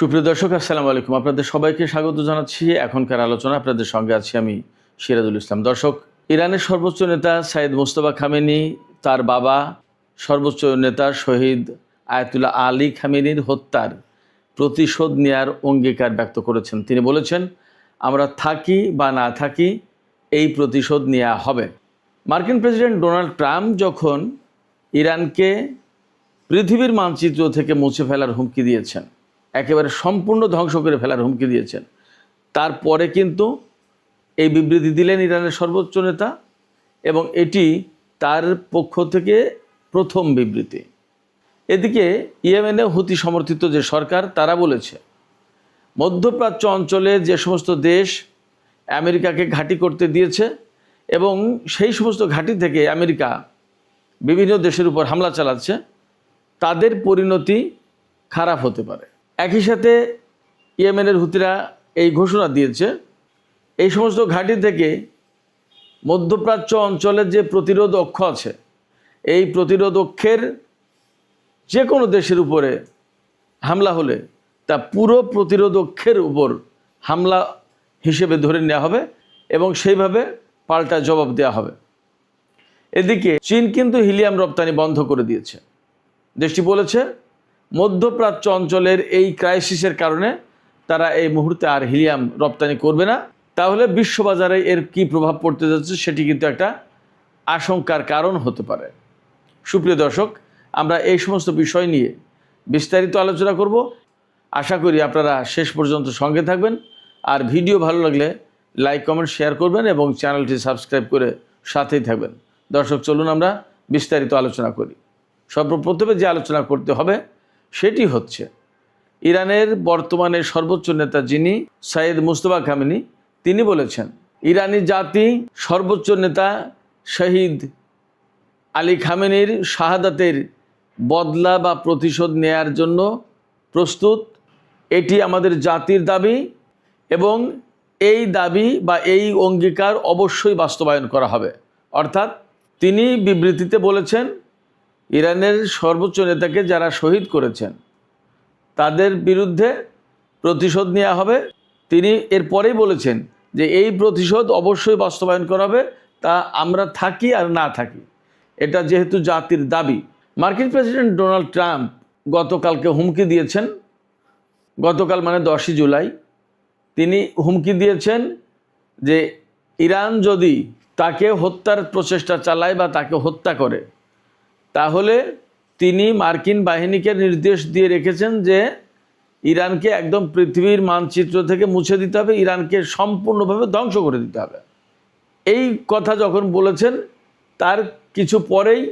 সুপ্রিয় দর্শক, আসসালামু আলাইকুম। আপনাদের সবাইকে স্বাগত জানাচ্ছি এখনকার আলোচনা। আপনাদের সঙ্গে আছি আমি সিরাজুল ইসলাম। দর্শক, ইরানের সর্বোচ্চ নেতা সাইয়েদ মোস্তফা খামেনি তার বাবা সর্বোচ্চ নেতা শহীদ আয়াতুল্লাহ আলী খামেনির হত্যার প্রতিশোধ নেয়ার অঙ্গীকার ব্যক্ত করেছেন। তিনি বলেছেন, আমরা থাকি বা না থাকি এই প্রতিশোধ নেওয়া হবে। মার্কিন প্রেসিডেন্ট ডোনাল্ড ট্রাম্প যখন ইরানকে পৃথিবীর মানচিত্র থেকে মুছে ফেলার হুমকি দিয়েছেন, একেবারে সম্পূর্ণ ধ্বংস করে ফেলার হুমকি দিয়েছেন, তারপরে কিন্তু এই বিবৃতি দিলেন ইরানের সর্বোচ্চ নেতা, এবং এটি তার পক্ষ থেকে প্রথম বিবৃতি। এদিকে ইয়েমেনে হুতি সমর্থিত যে সরকার, তারা বলেছে মধ্যপ্রাচ্য অঞ্চলে যে সমস্ত দেশ আমেরিকাকে ঘাঁটি করতে দিয়েছে এবং সেই সমস্ত ঘাঁটি থেকে আমেরিকা বিভিন্ন দেশের উপর হামলা চালাচ্ছে, তাদের পরিণতি খারাপ হতে পারে। একই সাথে ইয়েমেনের হুতিরা এই ঘোষণা দিয়েছে, এই সমস্ত ঘাঁটি থেকে মধ্যপ্রাচ্য অঞ্চলের যে প্রতিরোধ অক্ষ আছে, এই প্রতিরোধ অক্ষের যে কোনো দেশের উপরে হামলা হলে তা পুরো প্রতিরোধ অক্ষের উপর হামলা হিসেবে ধরে নেওয়া হবে এবং সেইভাবে পাল্টা জবাব দেওয়া হবে। এদিকে চীন কিন্তু হিলিয়াম রপ্তানি বন্ধ করে দিয়েছে। দেশটি বলেছে মধ্যপ্রাচ্য অঞ্চলের এই ক্রাইসিসের কারণে তারা এই মুহূর্তে আর হিলিয়াম রপ্তানি করবে না। তাহলে বিশ্ববাজারে এর কী প্রভাব পড়তে যাচ্ছে সেটি কিন্তু একটা আশঙ্কার কারণ হতে পারে। সুপ্রিয় দর্শক, আমরা এই সমস্ত বিষয় নিয়ে বিস্তারিত আলোচনা করব। আশা করি আপনারা শেষ পর্যন্ত সঙ্গে থাকবেন, আর ভিডিও ভালো লাগলে লাইক, কমেন্ট, শেয়ার করবেন এবং চ্যানেলটি সাবস্ক্রাইব করে সাথেই থাকবেন। দর্শক, চলুন আমরা বিস্তারিত আলোচনা করি। সর্বপ্রথমে যে আলোচনা করতে হবে সেটি হচ্ছে ইরানের বর্তমানে সর্বোচ্চ নেতা যিনি সাইয়েদ মোস্তফা খামেনি, তিনি বলেছেন ইরানি জাতি সর্বোচ্চ নেতা শহীদ আলী খামেনির শাহাদাতের বদলা বা প্রতিশোধ নেয়ার জন্য প্রস্তুত। এটি আমাদের জাতির দাবি এবং এই দাবি বা এই অঙ্গীকার অবশ্যই বাস্তবায়ন করা হবে। অর্থাৎ তিনি বিবৃতিতে বলেছেন ইরানের সর্বোচ্চ নেতাকে যারা শহীদ করেছেন তাদের বিরুদ্ধে প্রতিশোধ নেওয়া হবে। তিনি এরপরেই বলেছেন যে এই প্রতিশোধ অবশ্যই বাস্তবায়ন করা হবে, তা আমরা থাকি আর না থাকি, এটা যেহেতু জাতির দাবি। মার্কিন প্রেসিডেন্ট ডোনাল্ড ট্রাম্প গতকালকে হুমকি দিয়েছেন, গতকাল মানে 10ই জুলাই তিনি হুমকি দিয়েছেন যে ইরান যদি তাকে হত্যার প্রচেষ্টা চালায় বা তাকে হত্যা করে, তাহলে তিনি মার্কিন বাহিনীকে নির্দেশ দিয়ে রেখেছেন যে ইরানকে একদম পৃথিবীর মানচিত্র থেকে মুছে দিতে হবে, ইরানকে সম্পূর্ণভাবে ধ্বংস করে দিতে হবে। এই কথা যখন বলেছেন তার কিছু পরেই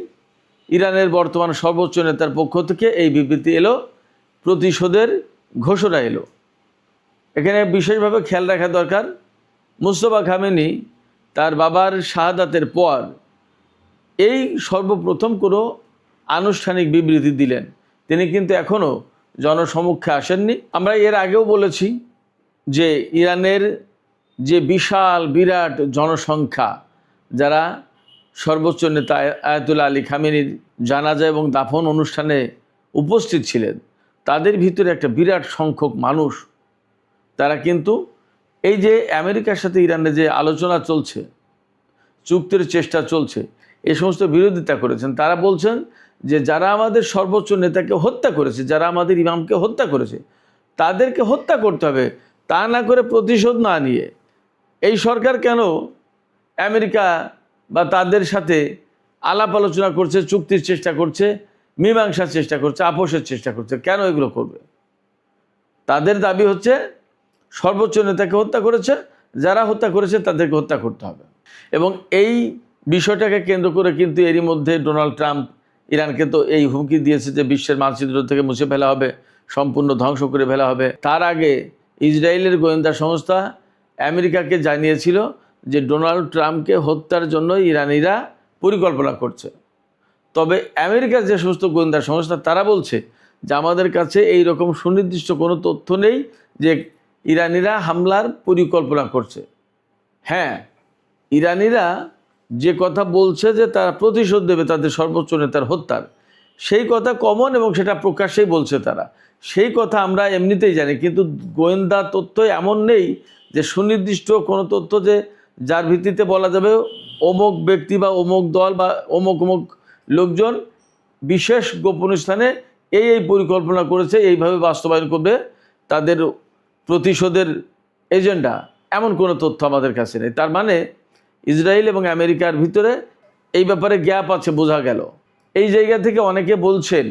ইরানের বর্তমান সর্বোচ্চ নেতার পক্ষ থেকে এই বিবৃতি এলো, প্রতিশোধের ঘোষণা এলো। এখানে বিশেষভাবে খেয়াল রাখা দরকার, মোস্তফা খামেনি তার বাবার শাহাদাতের পর এই সর্বপ্রথম কোনো আনুষ্ঠানিক বিবৃতি দিলেন। তিনি কিন্তু এখনও জনসমক্ষে আসেননি। আমরা এর আগেও বলেছি যে ইরানের যে বিরাট জনসংখ্যা, যারা সর্বোচ্চ নেতা আয়াতুল্লাহ আলী খামেনির জানাজা এবং দাফন অনুষ্ঠানে উপস্থিত ছিলেন, তাদের ভিতরে একটা বিরাট সংখ্যক মানুষ, তারা কিন্তু এই যে আমেরিকার সাথে ইরানের যে আলোচনা চলছে, চুক্তির চেষ্টা চলছে, এই সমস্ত বিরোধিতা করেছেন। তারা বলছেন যে যারা আমাদের সর্বোচ্চ নেতাকে হত্যা করেছে, যারা আমাদের ইমামকে হত্যা করেছে, তাদেরকে হত্যা করতে হবে, তা না করে প্রতিশোধ না নিয়ে এই সরকার কেন আমেরিকা বা তাদের সাথে আলাপ আলোচনা করছে, চুক্তির চেষ্টা করছে, মীমাংসার চেষ্টা করছে, আপোষের চেষ্টা করছে? কেন এগুলো করবে? তাদের দাবি হচ্ছে সর্বোচ্চ নেতাকে হত্যা করেছে, যারা হত্যা করেছে তাদেরকে হত্যা করতে হবে। এবং এই বিষয়টাকে কেন্দ্র করে কিন্তু এরই মধ্যে ডোনাল্ড ট্রাম্প ইরানকে তো এই হুমকি দিয়েছে যে বিশ্বের মানচিত্র থেকে মুছে ফেলা হবে, সম্পূর্ণ ধ্বংস করে ফেলা হবে। তার আগে ইসরায়েলের গোয়েন্দা সংস্থা আমেরিকাকে জানিয়েছিল যে ডোনাল্ড ট্রাম্পকে হত্যার জন্য ইরানিরা পরিকল্পনা করছে। তবে আমেরিকার যে সমস্ত গোয়েন্দা সংস্থা, তারা বলছে যে আমাদের কাছে এই রকম সুনির্দিষ্ট কোনো তথ্য নেই যে ইরানিরা হামলার পরিকল্পনা করছে। হ্যাঁ, ইরানিরা যে কথা বলছে যে তারা প্রতিশোধ দেবে তাদের সর্বোচ্চ নেতার হত্যার, সেই কথা কমন এবং সেটা প্রকাশ্যেই বলছে তারা। সেই কথা আমরা এমনিতেই জানি, কিন্তু গোয়েন্দা তথ্য এমন নেই যে সুনির্দিষ্ট কোনো তথ্য যে যার ভিত্তিতে বলা যাবে অমুক ব্যক্তি বা অমুক দল বা অমুক অমুক লোকজন বিশেষ গোপন স্থানে এই পরিকল্পনা করেছে, এইভাবে বাস্তবায়ন করবে তাদের প্রতিশোধের এজেন্ডা, এমন কোনো তথ্য আমাদের কাছে নেই। তার মানে ইসরায়েল এবং আমেরিকার ভিতরে এই ব্যাপারে গ্যাপ আছে, বোঝা গেল। এই জায়গা থেকে অনেকে বলছেন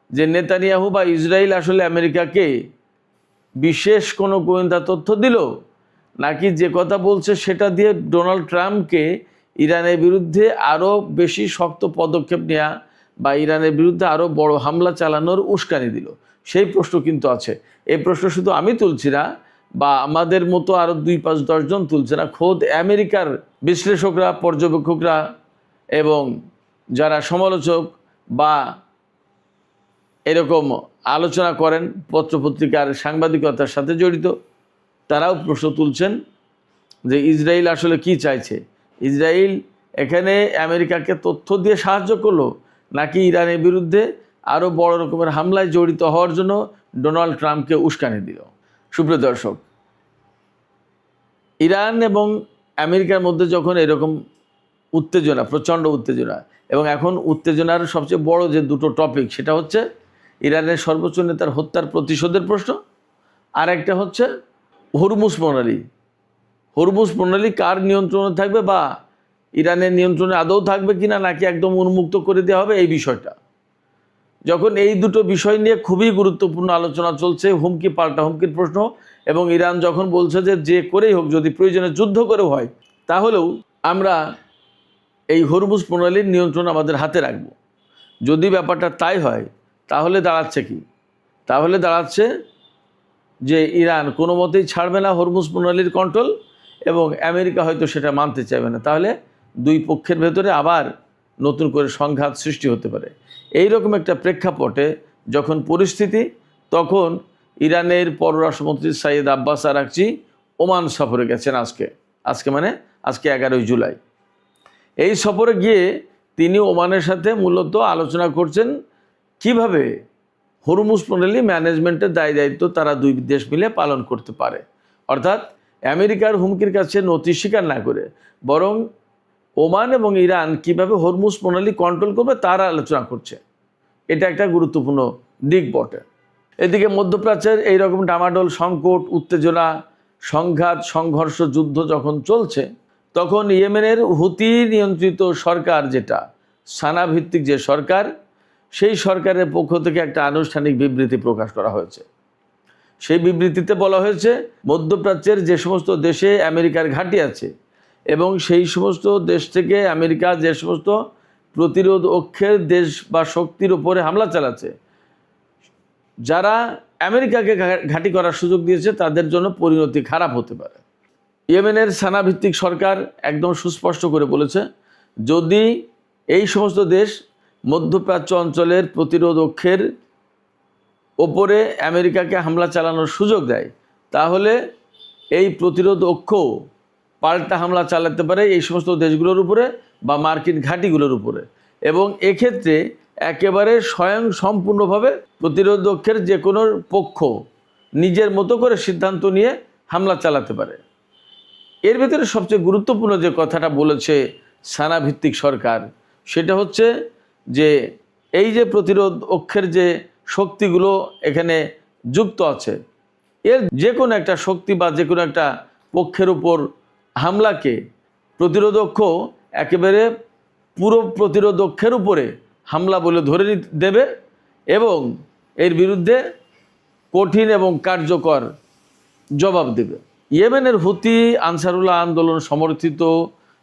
যে নেতানিয়াহু বা ইসরায়েল আসলে আমেরিকাকে বিশেষ কোনো গোয়েন্দা তথ্য দিল, নাকি যে কথা বলছে সেটা দিয়ে ডোনাল্ড ট্রাম্পকে ইরানের বিরুদ্ধে আরও বেশি শক্ত পদক্ষেপ নেওয়া বা ইরানের বিরুদ্ধে আরও বড় হামলা চালানোর উস্কানি দিল, সেই প্রশ্ন কিন্তু আছে। এই প্রশ্ন শুধু আমি তুলছি না বা আমাদের মতো আরও 2-5-10 জন তুলছে না, খোদ আমেরিকার বিশ্লেষকরা, পর্যবেক্ষকরা এবং যারা সমালোচক বা এরকম আলোচনা করেন পত্রপত্রিকার সাংবাদিকতার সাথে জড়িত, তারাও প্রশ্ন তুলছেন যে ইসরায়েল আসলে কি চাইছে। ইসরায়েল এখানে আমেরিকাকে তথ্য দিয়ে সাহায্য করলো, নাকি ইরানের বিরুদ্ধে আরও বড় রকমের হামলায় জড়িত হওয়ার জন্য ডোনাল্ড ট্রাম্পকে উস্কানি দিল। সুপ্রিয় দর্শক, ইরান এবং আমেরিকার মধ্যে যখন এরকম উত্তেজনা, প্রচণ্ড উত্তেজনা, এবং এখন উত্তেজনার সবচেয়ে বড় যে দুটো টপিক, সেটা হচ্ছে ইরানের সর্বোচ্চ নেতার হত্যার প্রতিশোধের প্রশ্ন, আর একটা হচ্ছে হরমুজ প্রণালী। হরমুজ প্রণালী কার নিয়ন্ত্রণে থাকবে বা ইরানের নিয়ন্ত্রণে আদৌ থাকবে কিনা, নাকি একদম উন্মুক্ত করে দেওয়া হবে, এই বিষয়টা। যখন এই দুটো বিষয় নিয়ে খুবই গুরুত্বপূর্ণ আলোচনা চলছে, হুমকি পাল্টা হুমকির প্রশ্ন, এবং ইরান যখন বলছে যে করেই হোক, যদি প্রয়োজনে যুদ্ধ করেও হয়, তাহলেও আমরা এই হরমুজ প্রণালীর নিয়ন্ত্রণ আমাদের হাতে রাখব। যদি ব্যাপারটা তাই হয়, তাহলে দাঁড়াচ্ছে কি? তাহলে দাঁড়াচ্ছে যে ইরান কোনো মতেই ছাড়বে না হরমুজ প্রণালীর কন্ট্রোল, এবং আমেরিকা হয়তো সেটা মানতে চাইবে না। তাহলে দুই পক্ষের ভেতরে আবার নতুন করে সংঘাত সৃষ্টি হতে পারে। এই রকম একটা প্রেক্ষাপটে যখন পরিস্থিতি, তখন ইরানের পররাষ্ট্রমন্ত্রী সাইয়েদ আব্বাস আরাকচি ওমান সফরে গেছেন। আজকে মানে আজকে 11ই জুলাই। এই সফরে গিয়ে তিনি ওমানের সাথে মূলত আলোচনা করছেন কিভাবে হরমুজ প্রণালী ম্যানেজমেন্টের দায়িত্ব তারা দুই দেশ মিলে পালন করতে পারে। অর্থাৎ আমেরিকার হুমকির কাছে নতি স্বীকার না করে বরং ওমান এবং ইরান কিভাবে হরমুজ প্রণালী কন্ট্রোল করবে তার আলোচনা করছে। এটা একটা গুরুত্বপূর্ণ দিক বটে। এদিকে মধ্যপ্রাচ্যের এইরকম ডামাডোল, সংকট, উত্তেজনা, সংঘাত, সংঘর্ষ, যুদ্ধ যখন চলছে, তখন ইয়েমেনের হুতি নিয়ন্ত্রিত সরকার, যেটা সানা ভিত্তিক যে সরকার, সেই সরকারের পক্ষ থেকে একটা আনুষ্ঠানিক বিবৃতি প্রকাশ করা হয়েছে। সেই বিবৃতিতে বলা হয়েছে মধ্যপ্রাচ্যের যে সমস্ত দেশে আমেরিকার ঘাঁটি আছে এবং সেই সমস্ত দেশ থেকে আমেরিকা যে সমস্ত প্রতিরোধ অক্ষের দেশ বা শক্তির উপরে হামলা চালাচ্ছে, যারা আমেরিকাকে ঘাঁটি করার সুযোগ দিয়েছে, তাদের জন্য পরিণতি খারাপ হতে পারে। ইয়েমেনের সানা ভিত্তিক সরকার একদম সুস্পষ্ট করে বলেছে, যদি এই সমস্ত দেশ মধ্যপ্রাচ্য অঞ্চলের প্রতিরোধ অক্ষের ওপরে আমেরিকাকে হামলা চালানোর সুযোগ দেয়, তাহলে এই প্রতিরোধ অক্ষ পাল্টা হামলা চালাতে পারে এই সমস্ত দেশগুলোর উপরে বা মার্কিন ঘাঁটিগুলোর উপরে, এবং এক্ষেত্রে একেবারে স্বয়ং সম্পূর্ণভাবে প্রতিরোধ অক্ষের যে কোনো পক্ষ নিজের মতো করে সিদ্ধান্ত নিয়ে হামলা চালাতে পারে। এর ভেতরে সবচেয়ে গুরুত্বপূর্ণ যে কথাটা বলেছে সানা ভিত্তিক সরকার, সেটা হচ্ছে যে এই যে প্রতিরোধ অক্ষের যে শক্তিগুলো এখানে যুক্ত আছে, এর যে কোনো একটা শক্তি বা যে কোনো একটা পক্ষের উপর হামলাকে প্রতিরোধ অক্ষ একেবারে পুরো প্রতিরোধ অক্ষের উপরে হামলা বলে ধরে দেবে এবং এর বিরুদ্ধে কঠিন এবং কার্যকর জবাব দেবে। ইয়েমেনের হুতি আনসারুল্লাহ আন্দোলন সমর্থিত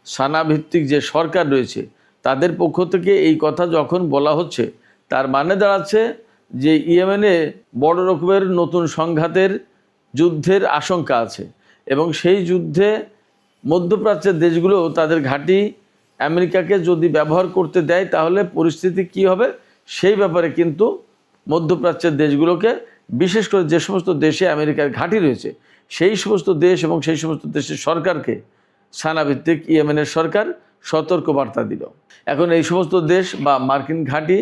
সানা ভিত্তিক যে সরকার রয়েছে, তাদের পক্ষ থেকে এই কথা যখন বলা হচ্ছে, তার মানে দাঁড়াচ্ছে যে ইয়েমেনে বড় রকমের নতুন সংঘাতের, যুদ্ধের আশঙ্কা আছে, এবং সেই যুদ্ধে মধ্যপ্রাচ্যের দেশগুলো তাদের ঘাঁটি আমেরিকাকে যদি ব্যবহার করতে দেয়, তাহলে পরিস্থিতি কি হবে সেই ব্যাপারে কিন্তু মধ্যপ্রাচ্যের দেশগুলোকে, বিশেষ করে যে সমস্ত দেশে আমেরিকার ঘাঁটি রয়েছে, সেই সমস্ত দেশ এবং সেই সমস্ত দেশের সরকারকে সানাভিত্তিক ইয়েমেনের সরকার সতর্ক বার্তা দিল। এখন এই সমস্ত দেশ বা মার্কিন ঘাঁটি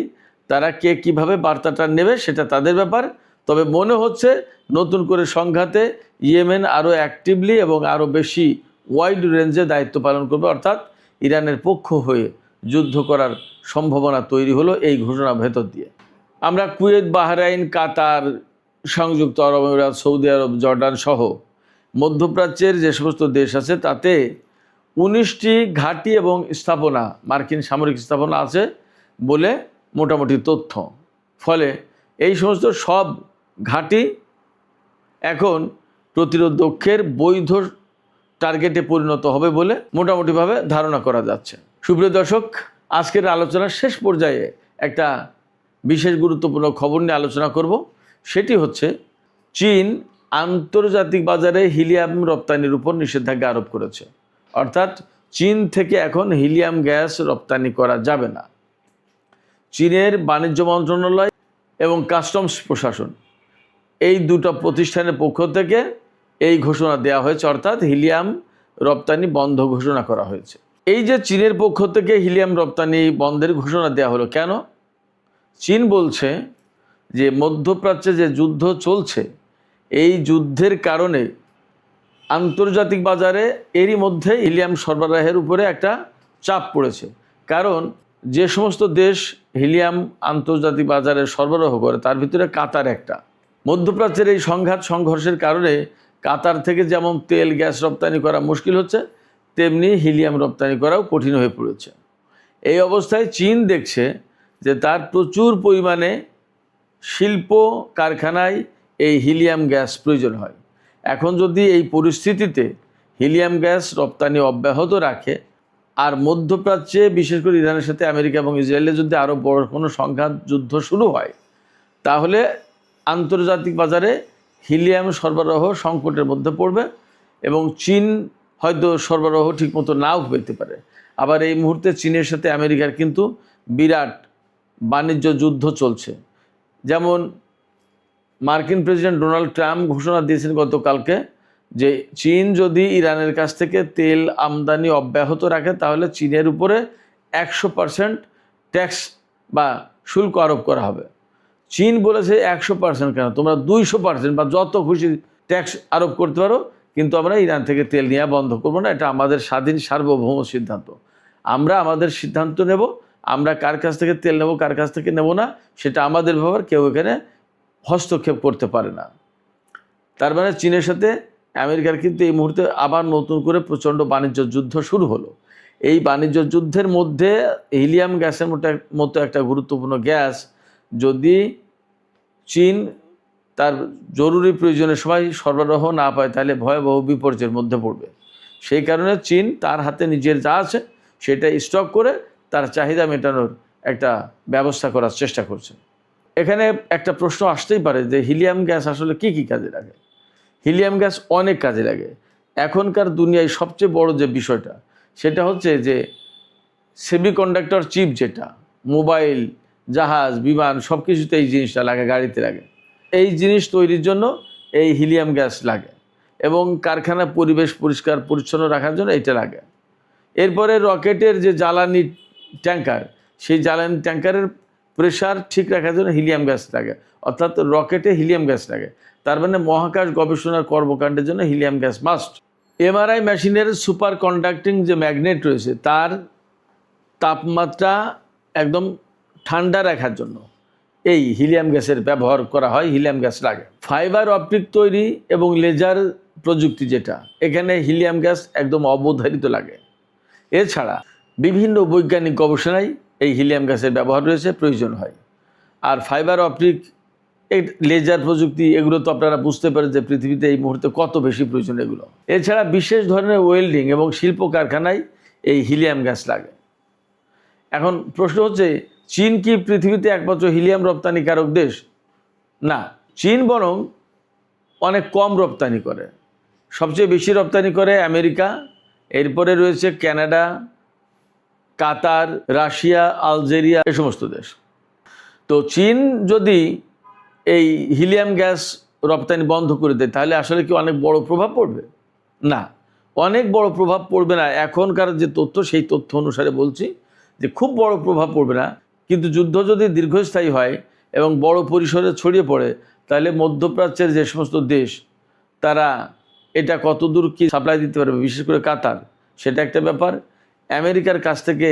তারা কে কীভাবে বার্তাটা নেবে সেটা তাদের ব্যাপার, তবে মনে হচ্ছে নতুন করে সংঘাতে ইয়েমেন আরও অ্যাক্টিভলি এবং আরও বেশি ওয়াইড রেঞ্জে দায়িত্ব পালন করবে, অর্থাৎ ইরানের পক্ষ হয়ে যুদ্ধ করার সম্ভাবনা তৈরি হলো এই ঘোষণার ভেতর দিয়ে। আমরা কুয়েত, বাহরাইন, কাতার, সংযুক্ত আরব আমিরাত, সৌদি আরব, জর্ডান সহ মধ্যপ্রাচ্যের যে সমস্ত দেশ আছে তাতে 19টি ঘাঁটি এবং স্থাপনা, মার্কিন সামরিক স্থাপনা আছে বলে মোটামুটি তথ্য। ফলে এই সমস্ত সব ঘাঁটি এখন প্রতিরোধকের বৈধ টার্গেটে পরিণত হবে বলে মোটামুটিভাবে ধারণা করা যাচ্ছে। সুপ্রিয় দর্শক, আজকের আলোচনার শেষ পর্যায়ে একটা বিশেষ গুরুত্বপূর্ণ খবর নিয়ে আলোচনা করব। সেটি হচ্ছে চীন আন্তর্জাতিক বাজারে হিলিয়াম রপ্তানির উপর নিষেধাজ্ঞা আরোপ করেছে। অর্থাৎ চীন থেকে এখন হিলিয়াম গ্যাস রপ্তানি করা যাবে না। চীনের বাণিজ্য মন্ত্রণালয় এবং কাস্টমস প্রশাসন এই দুটো প্রতিষ্ঠানের পক্ষ থেকে এই ঘোষণা দেওয়া হয়েছে, অর্থাৎ হিলিয়াম রপ্তানি বন্ধ ঘোষণা করা হয়েছে। এই যে চীনের পক্ষ থেকে হিলিয়াম রপ্তানি বন্ধের ঘোষণা দেওয়া হলো কেন? চীন বলছে যে মধ্যপ্রাচ্যে যে যুদ্ধ চলছে এই যুদ্ধের কারণে আন্তর্জাতিক বাজারে এরই মধ্যে হিলিয়াম সরবরাহের উপরে একটা চাপ পড়েছে। কারণ যে সমস্ত দেশ হিলিয়াম আন্তর্জাতিক বাজারে সরবরাহ করে তার ভিতরে কাতার একটা। মধ্যপ্রাচ্যের এই সংঘর্ষের কারণে কাতার থেকে যেমন তেল গ্যাস রপ্তানি করা মুশকিল হচ্ছে, তেমনি হিলিয়াম রপ্তানি করাও কঠিন হয়ে পড়েছে। এই অবস্থায় চীন দেখছে যে তার প্রচুর পরিমাণে শিল্প কারখানায় এই হিলিয়াম গ্যাস প্রয়োজন হয়। এখন যদি এই পরিস্থিতিতে হিলিয়াম গ্যাস রপ্তানি অব্যাহত রাখে আর মধ্যপ্রাচ্যে বিশেষ করে ইরানের সাথে আমেরিকা এবং ইসরায়েলে যদি আরও বড় কোনো সংঘাত যুদ্ধ শুরু হয়, তাহলে আন্তর্জাতিক বাজারে হিলিয়াম সরবরাহ সংকটের মধ্যে পড়বে এবং চীন হয়তো সরবরাহ ঠিকমতো নাও পেতে পারে। আবার এই মুহূর্তে চীনের সাথে আমেরিকার কিন্তু বিরাট বাণিজ্য যুদ্ধ চলছে। যেমন মার্কিন প্রেসিডেন্ট ডোনাল্ড ট্রাম্প ঘোষণা দিয়েছেন গতকালকে যে চীন যদি ইরানের কাছ থেকে তেল আমদানি অব্যাহত রাখে তাহলে চীনের উপরে 100% ট্যাক্স বা শুল্ক আরোপ করা হবে। চীন বলেছে 100% কেন, তোমরা 200% বা যত খুশি ট্যাক্স আরোপ করতে পারো, কিন্তু আমরা ইরান থেকে তেল নেওয়া বন্ধ করবো না। এটা আমাদের স্বাধীন সার্বভৌম সিদ্ধান্ত। আমরা আমাদের সিদ্ধান্ত নেব, আমরা কার কাছ থেকে তেল নেব কার কাছ থেকে নেব না সেটা আমাদের ব্যাপার, কেউ এখানে হস্তক্ষেপ করতে পারে না। তার মানে চীনের সাথে আমেরিকার কিন্তু এই মুহূর্তে আবার নতুন করে প্রচণ্ড বাণিজ্য যুদ্ধ শুরু হলো। এই বাণিজ্য যুদ্ধের মধ্যে হিলিয়াম গ্যাসের মতো একটা গুরুত্বপূর্ণ গ্যাস যদি চীন তার জরুরি প্রয়োজনের সময় সরবরাহ না পায় তাহলে ভয়াবহ বিপর্যয়ের মধ্যে পড়বে। সেই কারণে চীন তার হাতে নিজের যা আছে সেটা স্টক করে তার চাহিদা মেটানোর একটা ব্যবস্থা করার চেষ্টা করছে। এখানে একটা প্রশ্ন আসতেই পারে যে হিলিয়াম গ্যাস আসলে কি কি কাজে লাগে? হিলিয়াম গ্যাস অনেক কাজে লাগে। এখনকার দুনিয়ায় সবচেয়ে বড় যে বিষয়টা সেটা হচ্ছে যে সেমিকন্ডাক্টর চিপ, যেটা মোবাইল, জাহাজ, বিমান সব কিছুতে এই জিনিসটা লাগে, গাড়িতে লাগে। এই জিনিস তৈরির জন্য এই হিলিয়াম গ্যাস লাগে এবং কারখানা পরিবেশ পরিষ্কার পরিচ্ছন্ন রাখার জন্য এইটা লাগে। এরপরে রকেটের যে জ্বালানি ট্যাঙ্কার, সেই জ্বালানি ট্যাঙ্কারের প্রেশার ঠিক রাখার জন্য হিলিয়াম গ্যাস লাগে, অর্থাৎ রকেটে হিলিয়াম গ্যাস লাগে। তার মানে মহাকাশ গবেষণার কর্মকাণ্ডের জন্য হিলিয়াম গ্যাস মাস্ট। এমআরআই মেশিনের সুপার কন্ডাক্টিং যে ম্যাগনেট রয়েছে তার তাপমাত্রা একদম ঠান্ডা রাখার জন্য এই হিলিয়াম গ্যাসের ব্যবহার করা হয়, হিলিয়াম গ্যাস লাগে। ফাইবার অপটিক তৈরি এবং লেজার প্রযুক্তি যেটা, এখানে হিলিয়াম গ্যাস একদম অবধারিত লাগে। এছাড়া বিভিন্ন বৈজ্ঞানিক গবেষণায় এই হিলিয়াম গ্যাসের ব্যবহার রয়েছে, প্রয়োজন হয়। আর ফাইবার অপটিক, এই লেজার প্রযুক্তি, এগুলো তো আপনারা বুঝতে পারেন যে পৃথিবীতে এই মুহূর্তে কত বেশি প্রয়োজন এগুলো। এছাড়া বিশেষ ধরনের ওয়েল্ডিং এবং শিল্প কারখানায় এই হিলিয়াম গ্যাস লাগে। এখন প্রশ্ন হচ্ছে, চীন কি পৃথিবীতে একমাত্র হিলিয়াম রপ্তানিকারক দেশ? না, চীন বরং অনেক কম রপ্তানি করে। সবচেয়ে বেশি রপ্তানি করে আমেরিকা, এরপরে রয়েছে কানাডা, কাতার, রাশিয়া, আলজেরিয়া, এই সমস্ত দেশ। তো চীন যদি এই হিলিয়াম গ্যাস রপ্তানি বন্ধ করে দেয় তাহলে আসলে কি অনেক বড় প্রভাব পড়বে? না, অনেক বড় প্রভাব পড়বে না। এখনকার যে তথ্য সেই তথ্য অনুসারে বলছি যে খুব বড় প্রভাব পড়বে না, কিন্তু যুদ্ধ যদি দীর্ঘস্থায়ী হয় এবং বড় পরিসরে ছড়িয়ে পড়ে তাহলে মধ্যপ্রাচ্যের যে সমস্ত দেশ তারা এটা কতদূর কি সাপ্লাই দিতে পারবে, বিশেষ করে কাতার, সেটা একটা ব্যাপার। আমেরিকার কাছ থেকে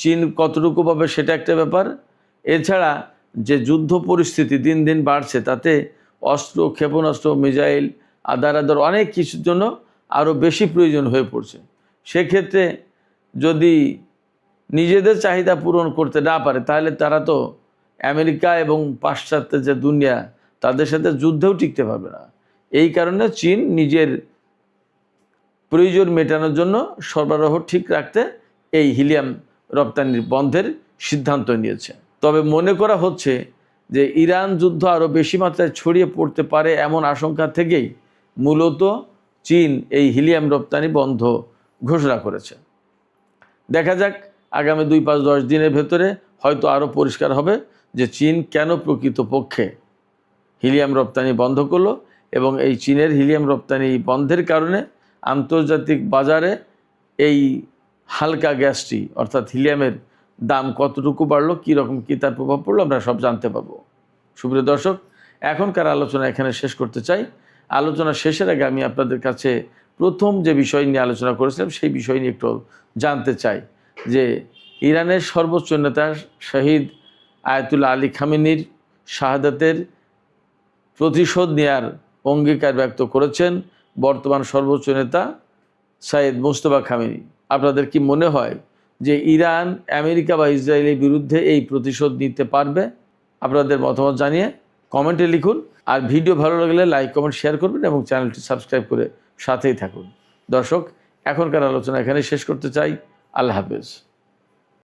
চীন কতটুকু পাবে সেটা একটা ব্যাপার। এছাড়া যে যুদ্ধ পরিস্থিতি দিন দিন বাড়ছে, তাতে অস্ত্র, ক্ষেপণাস্ত্র, মিসাইল, আদার অনেক কিছুর জন্য আরও বেশি প্রয়োজন হয়ে পড়ছে। সেক্ষেত্রে যদি নিজেদের চাহিদা পূরণ করতে না পারে, তাহলে তারা তো আমেরিকা এবং পাশ্চাত্যের যে দুনিয়া, তাদের সাথে যুদ্ধেও টিকতে পারবে না। এই কারণে চীন নিজের প্রয়োজন মেটানোর জন্য সরবরাহ ঠিক রাখতে এই হিলিয়াম রপ্তানির বন্ধের সিদ্ধান্ত নিয়েছে। তবে মনে করা হচ্ছে যে ইরান যুদ্ধ আরও বেশি মাত্রায় ছড়িয়ে পড়তে পারে এমন আশঙ্কা থেকেই মূলত চীন এই হিলিয়াম রপ্তানি বন্ধ ঘোষণা করেছে। দেখা যাক আগামী 2-5-10 দিনের ভেতরে হয়তো আরও পরিষ্কার হবে যে চীন কেন প্রকৃতপক্ষে হিলিয়াম রপ্তানি বন্ধ করলো, এবং এই চীনের হিলিয়াম রপ্তানি বন্ধের কারণে আন্তর্জাতিক বাজারে এই হালকা গ্যাসটি অর্থাৎ হিলিয়ামের দাম কতটুকু বাড়লো, কীরকম কী তার প্রভাব পড়লো, আমরা সব জানতে পারবো। সুপ্রিয় দর্শক, এখনকার আলোচনা এখানে শেষ করতে চাই। আলোচনা শেষের আগে আমি আপনাদের কাছে প্রথম যে বিষয় নিয়ে আলোচনা করেছিলাম সেই বিষয় নিয়ে একটু জানতে চাই যে ইরানের সর্বোচ্চ নেতা শহীদ আয়াতুল্লাহ আলী খামেনির শাহাদাতের প্রতিশোধ নেয়ার অঙ্গীকার ব্যক্ত করেছেন বর্তমান সর্বোচ্চ নেতা সাইয়েদ মুজতবা খামেনি। আপনাদের কি মনে হয় যে ইরান আমেরিকা বা ইসরায়েলের বিরুদ্ধে এই প্রতিশোধ নিতে পারবে? আপনাদের মতামত জানিয়ে কমেন্টে লিখুন। আর ভিডিও ভালো লাগলে লাইক, কমেন্ট, শেয়ার করবেন এবং চ্যানেলটি সাবস্ক্রাইব করে সাথেই থাকুন। দর্শক, এখনকার আলোচনা এখানে শেষ করতে চাই। আল্লাহ হাফেজ।